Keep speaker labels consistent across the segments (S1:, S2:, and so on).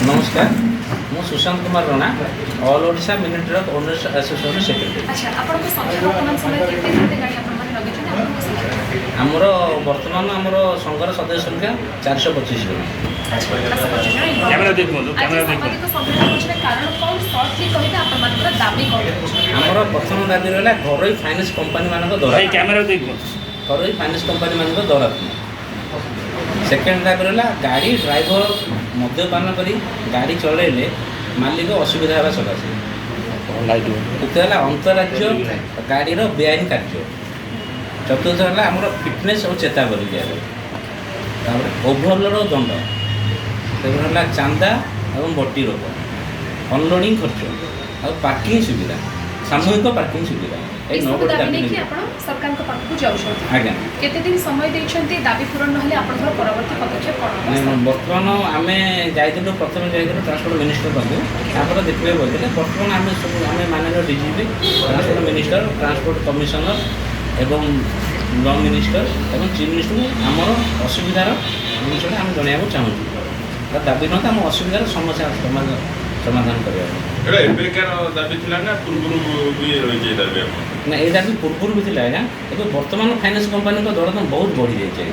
S1: नमस्कार मु Sushant Kumar Rana all Odisha mini truck owners association secretary. आमर बर्तमान आमर संघर सदस्य संख्या 425 जन। आमर प्रथम दाबी रहा घर फाइनान्स कंपनी मान घर फाइनान्स कंपनी मान दर। सेकेंड दाबी रहा गाड़ी ड्राइवर मद्यपान करी गाड़ी चलैले मालिक असुविधा होगा सकाशे। तृतीय है अंतराज्य गाड़ी बेआईन कार्य। चतुर्थ है आम फिटनेस और चेतावनी दिया। ओभरलोड दंड है चांदा और बटी रोग अनलोडिंग खर्च और पार्किंग सुविधा सामूहिक पार्किंग सुविधा
S2: सरकार आज्ञा केते दिन समय देइछन्ती दाबी पूरण नहले आपनकर परवर्ती पदक्षेप कोन?
S1: बर्तमान आम जाइलु प्रथम जाइलु ट्रांसपोर्ट मिनिस्टर पाखु तापर देखबे बोलले बर्तमान आम सब आम माननीय DGP transport minister transport commissioner एवं लॉ मिनिस्टर एवं चीफ मिनिस्टर आमर असुविधार जिनसा आम जनाइबा चाहूँ दाबी न आम असुविधार समस्या समाधान करवा ना ये दाबी पूर्व भी थी आज्ञा एवं बर्तमान फाइनान्स कंपनी दरदाम बहुत बढ़ी जाए।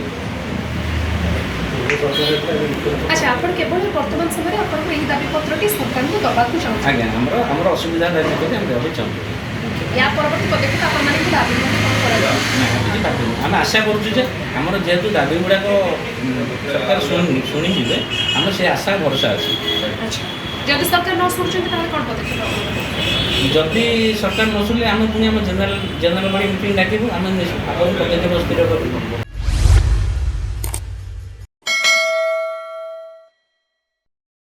S2: अच्छा आपण केवल वर्तमान समय आपण एही दाबी पत्र के सरकार को दबाकू चाहू
S1: आज्ञा हमर असुविधा दाबी को हम देबे चाहू।
S2: या परवर्ती पदक्षेप आपण माने की दाबी कोन करा जाय
S1: ना हम आशा करू जे हमर जेतु दाबी गुडा को सरकार सुनी जिवे हम से आशा भरोसा अछि।
S2: अच्छा जदि सरकार न सुनछन त कोन पदक्षेप?
S1: जदि सरकार न सुनले आम पुणी आम जनरल बॉडी मीटिंग डाकिबु आम पदक्षेप स्थिर करू।